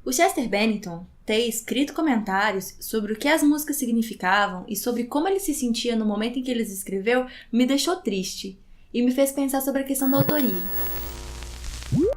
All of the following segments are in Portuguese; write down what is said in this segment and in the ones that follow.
O Chester Bennington ter escrito comentários sobre o que as músicas significavam e sobre como ele se sentia no momento em que eles escreveu me deixou triste e me fez pensar sobre a questão da autoria.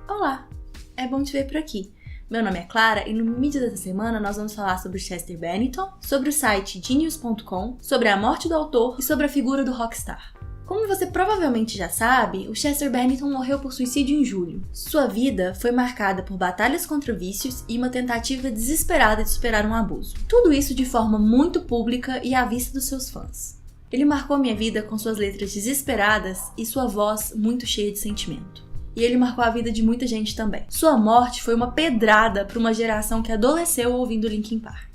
Olá, é bom te ver por aqui. Meu nome é Clara e no Mídia dessa semana nós vamos falar sobre o Chester Bennington, sobre o site Genius.com, sobre a morte do autor e sobre a figura do rockstar. Como você provavelmente já sabe, o Chester Bennington morreu por suicídio em julho. Sua vida foi marcada por batalhas contra vícios e uma tentativa desesperada de superar um abuso. Tudo isso de forma muito pública e à vista dos seus fãs. Ele marcou minha vida com suas letras desesperadas e sua voz muito cheia de sentimento. E ele marcou a vida de muita gente também. Sua morte foi uma pedrada para uma geração que adolesceu ouvindo Linkin Park.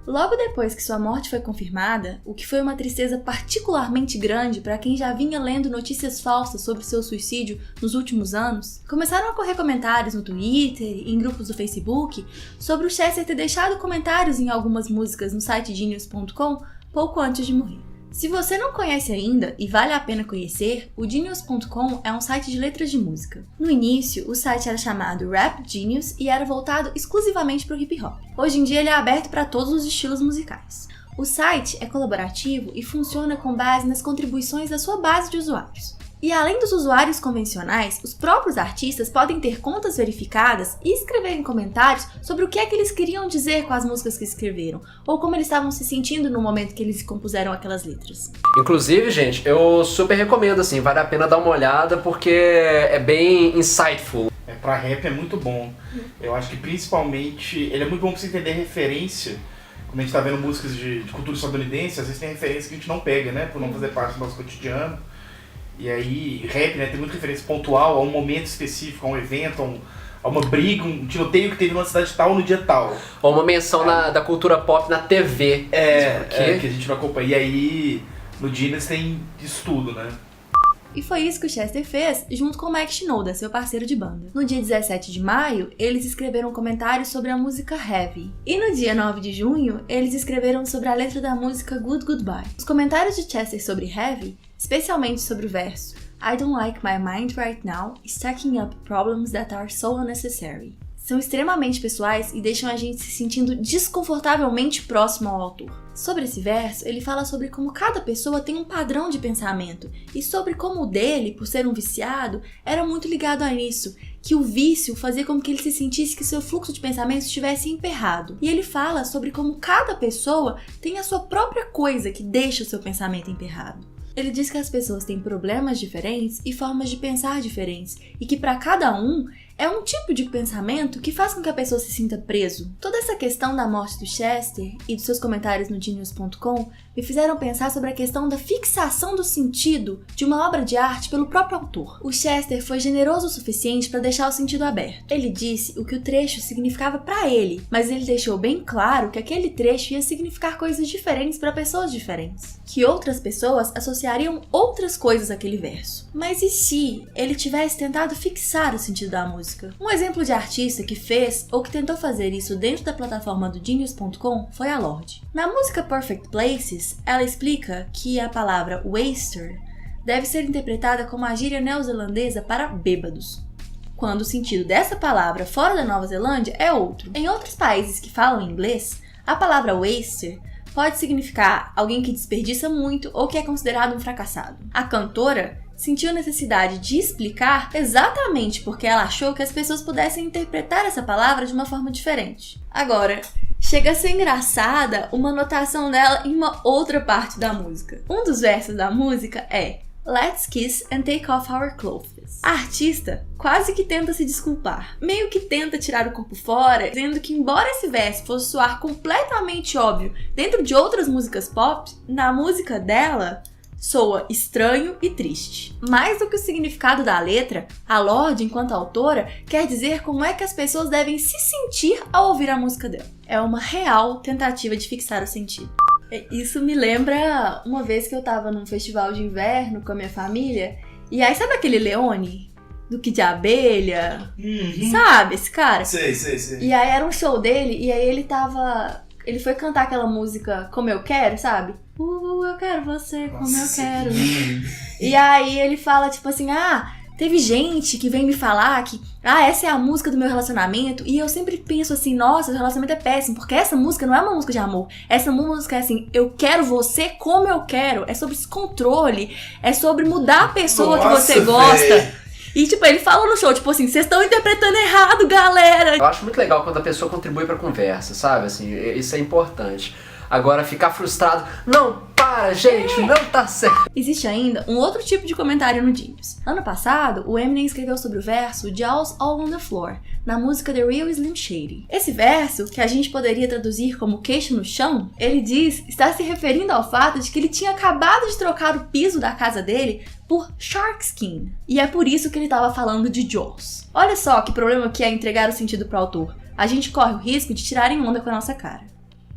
Logo depois que sua morte foi confirmada, o que foi uma tristeza particularmente grande para quem já vinha lendo notícias falsas sobre seu suicídio nos últimos anos, começaram a correr comentários no Twitter e em grupos do Facebook sobre o Chester ter deixado comentários em algumas músicas no site Genius.com pouco antes de morrer. Se você não conhece ainda e vale a pena conhecer, o Genius.com é um site de letras de música. No início, o site era chamado Rap Genius e era voltado exclusivamente para o hip hop. Hoje em dia ele é aberto para todos os estilos musicais. O site é colaborativo e funciona com base nas contribuições da sua base de usuários. E além dos usuários convencionais, os próprios artistas podem ter contas verificadas e escreverem comentários sobre o que é que eles queriam dizer com as músicas que escreveram, ou como eles estavam se sentindo no momento que eles compuseram aquelas letras. Inclusive, gente, eu super recomendo, assim, vale a pena dar uma olhada porque é bem insightful. Pra rap é muito bom. Eu acho que principalmente ele é muito bom pra você entender referência. Quando a gente tá vendo músicas de cultura estadunidense, às vezes tem referência que a gente não pega, né, por não fazer parte do nosso cotidiano. E aí, rap, né, tem muita referência pontual a um momento específico, a um evento, a uma briga, um tiroteio que teve numa cidade tal no dia tal. Ou uma menção da cultura pop na TV. Que a gente não acompanha. E aí, no Genius tem isso tudo, né? E foi isso que o Chester fez junto com o Mike Shinoda, seu parceiro de banda. No dia 17 de maio, eles escreveram comentários sobre a música Heavy. E no dia 9 de junho, eles escreveram sobre a letra da música Good Goodbye. Os comentários de Chester sobre Heavy, especialmente sobre o verso I don't like my mind right now, stacking up problems that are so unnecessary, são extremamente pessoais e deixam a gente se sentindo desconfortavelmente próximo ao autor. Sobre esse verso, ele fala sobre como cada pessoa tem um padrão de pensamento e sobre como o dele, por ser um viciado, era muito ligado a isso, que o vício fazia com que ele se sentisse que seu fluxo de pensamento estivesse emperrado. E ele fala sobre como cada pessoa tem a sua própria coisa que deixa o seu pensamento emperrado. Ele diz que as pessoas têm problemas diferentes e formas de pensar diferentes, e que para cada um é um tipo de pensamento que faz com que a pessoa se sinta preso. Toda essa questão da morte do Chester e dos seus comentários no Genius.com me fizeram pensar sobre a questão da fixação do sentido de uma obra de arte pelo próprio autor. O Chester foi generoso o suficiente para deixar o sentido aberto. Ele disse o que o trecho significava para ele, mas ele deixou bem claro que aquele trecho ia significar coisas diferentes para pessoas diferentes, que outras pessoas associariam outras coisas àquele verso. Mas e se ele tivesse tentado fixar o sentido da música? Um exemplo de artista que fez ou que tentou fazer isso dentro da plataforma do Genius.com foi a Lorde. Na música Perfect Places, ela explica que a palavra waster deve ser interpretada como a gíria neozelandesa para bêbados, quando o sentido dessa palavra fora da Nova Zelândia é outro. Em outros países que falam inglês, a palavra waster pode significar alguém que desperdiça muito ou que é considerado um fracassado. A cantora sentiu necessidade de explicar exatamente porque ela achou que as pessoas pudessem interpretar essa palavra de uma forma diferente. Agora, chega a ser engraçada uma anotação dela em uma outra parte da música. Um dos versos da música é Let's kiss and take off our clothes. A artista quase que tenta se desculpar, meio que tenta tirar o corpo fora, dizendo que embora esse verso fosse soar completamente óbvio dentro de outras músicas pop, na música dela soa estranho e triste. Mais do que o significado da letra, a Lorde, enquanto autora, quer dizer como é que as pessoas devem se sentir ao ouvir a música dela. É uma real tentativa de fixar o sentido. Isso me lembra uma vez que eu tava num festival de inverno com a minha família, e aí sabe aquele Leone? Do Kid de Abelha? Sabe esse cara? Sei. E aí era um show dele, e aí ele foi cantar aquela música Como Eu Quero, sabe? Eu quero você como eu quero. E aí ele fala tipo assim, Teve gente que vem me falar que, essa é a música do meu relacionamento, e eu sempre penso assim, nossa, o relacionamento é péssimo, porque essa música não é uma música de amor. Essa música é assim, eu quero você como eu quero. É sobre esse controle, é sobre mudar a pessoa que você gosta. E, tipo, ele falou no show, tipo assim, vocês estão interpretando errado, galera. Eu acho muito legal quando a pessoa contribui pra conversa, sabe? Assim, isso é importante. Agora, ficar frustrado, não, para, gente, não tá certo. Existe ainda um outro tipo de comentário no Genius. Ano passado, o Eminem escreveu sobre o verso Jaws All on the Floor, na música The Real Slim Shady. Esse verso, que a gente poderia traduzir como queixo no chão, ele diz estar se referindo ao fato de que ele tinha acabado de trocar o piso da casa dele por shark skin. E é por isso que ele estava falando de Jaws. Olha só que problema que é entregar o sentido pro autor. A gente corre o risco de tirarem onda com a nossa cara.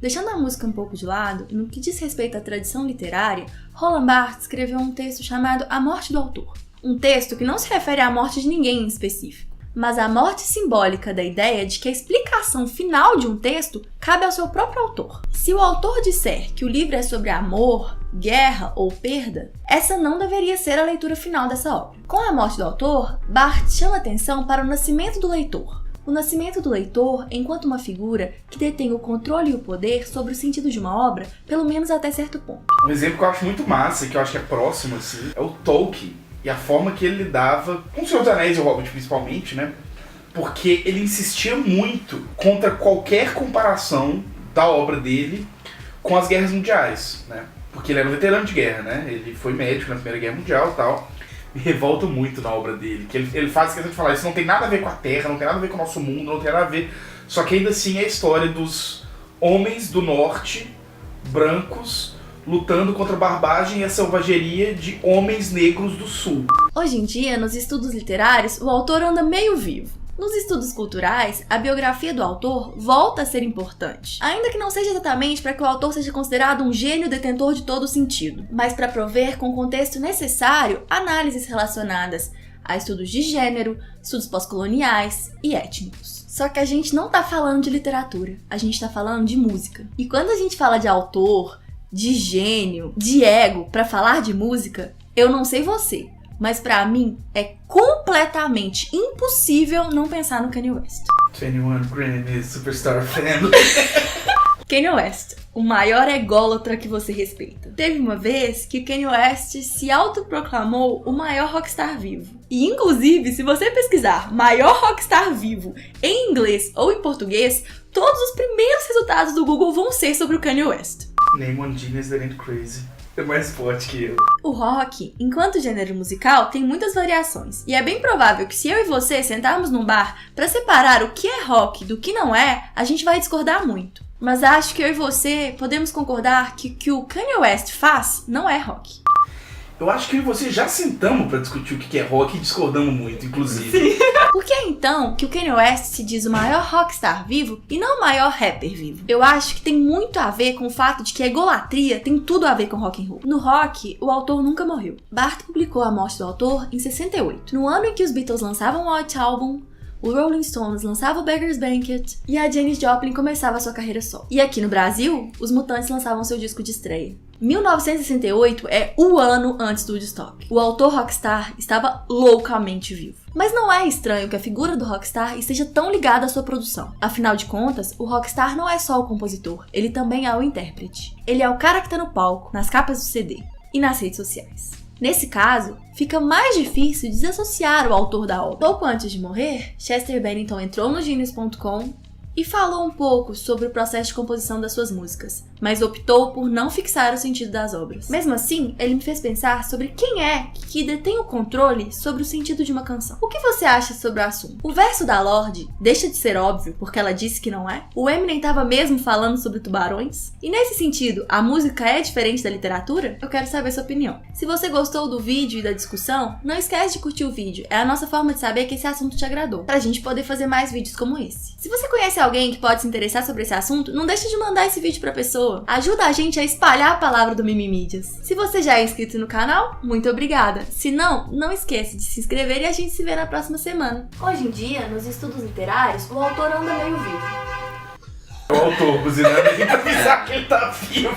Deixando a música um pouco de lado, no que diz respeito à tradição literária, Roland Barthes escreveu um texto chamado A Morte do Autor. Um texto que não se refere à morte de ninguém em específico, mas à morte simbólica da ideia de que a explicação final de um texto cabe ao seu próprio autor. Se o autor disser que o livro é sobre amor, guerra ou perda, essa não deveria ser a leitura final dessa obra. Com a morte do autor, Barthes chama atenção para o nascimento do leitor. O nascimento do leitor enquanto uma figura que detém o controle e o poder sobre o sentido de uma obra, pelo menos até certo ponto. Um exemplo que eu acho muito massa, que eu acho que é próximo, assim, é o Tolkien. E a forma que ele lidava com o Senhor dos Anéis e o Hobbit, principalmente, né? Porque ele insistia muito contra qualquer comparação da obra dele com as guerras mundiais, né? Porque ele era um veterano de guerra, né? Ele foi médico na Primeira Guerra Mundial e tal. Me revolta muito na obra dele, que ele faz questão de falar, isso não tem nada a ver com a Terra, não tem nada a ver com o nosso mundo, não tem nada a ver... Só que ainda assim é a história dos homens do norte, brancos, lutando contra a barbagem e a selvageria de homens negros do sul. Hoje em dia, nos estudos literários, o autor anda meio vivo. Nos estudos culturais, a biografia do autor volta a ser importante, ainda que não seja exatamente para que o autor seja considerado um gênio detentor de todo sentido, mas para prover com o contexto necessário análises relacionadas a estudos de gênero, estudos pós-coloniais e étnicos. Só que a gente não tá falando de literatura, a gente tá falando de música. E quando a gente fala de autor, de gênio, de ego para falar de música, eu não sei você, mas pra mim é completamente impossível não pensar no Kanye West. 21 Grammy Superstar Fan. Kanye West, o maior ególatra que você respeita. Teve uma vez que Kanye West se autoproclamou o maior rockstar vivo. E inclusive, se você pesquisar maior rockstar vivo em inglês ou em português, todos os primeiros resultados do Google vão ser sobre o Kanye West. Name one genius that ain't crazy. É mais forte que eu. O rock, enquanto gênero musical, tem muitas variações. E é bem provável que se eu e você sentarmos num bar pra separar o que é rock do que não é, a gente vai discordar muito. Mas acho que eu e você podemos concordar que o que o Kanye West faz não é rock. Eu acho que eu e você já sentamos pra discutir o que é rock e discordamos muito, inclusive. Sim. Por que então que o Kanye West se diz o maior rockstar vivo e não o maior rapper vivo? Eu acho que tem muito a ver com o fato de que a egolatria tem tudo a ver com rock and roll. No rock, o autor nunca morreu. Barthes publicou A Morte do Autor em 68, no ano em que os Beatles lançavam o White Album, o Rolling Stones lançava o Beggar's Banquet e a Janis Joplin começava a sua carreira solo. E aqui no Brasil, os Mutantes lançavam seu disco de estreia. 1968 é o ano antes do Woodstock. O autor rockstar estava loucamente vivo. Mas não é estranho que a figura do rockstar esteja tão ligada à sua produção. Afinal de contas, o rockstar não é só o compositor, ele também é o intérprete. Ele é o cara que tá no palco, nas capas do CD e nas redes sociais. Nesse caso, fica mais difícil desassociar o autor da obra. Pouco antes de morrer, Chester Bennington entrou no Genius.com e falou um pouco sobre o processo de composição das suas músicas, mas optou por não fixar o sentido das obras. Mesmo assim, ele me fez pensar sobre quem é que detém o controle sobre o sentido de uma canção. O que você acha sobre o assunto? O verso da Lorde deixa de ser óbvio porque ela disse que não é? O Eminem estava mesmo falando sobre tubarões? E nesse sentido, a música é diferente da literatura? Eu quero saber sua opinião. Se você gostou do vídeo e da discussão, não esquece de curtir o vídeo. É a nossa forma de saber que esse assunto te agradou, pra gente poder fazer mais vídeos como esse. Se você conhece alguém que pode se interessar sobre esse assunto, não deixe de mandar esse vídeo pra pessoa. Ajuda a gente a espalhar a palavra do Mimimídias. Se você já é inscrito no canal, muito obrigada. Se não, não esqueça de se inscrever e a gente se vê na próxima semana. Hoje em dia, nos estudos literários, o autor anda meio vivo. O autor buzinando aqui pra avisar que ele tá vivo.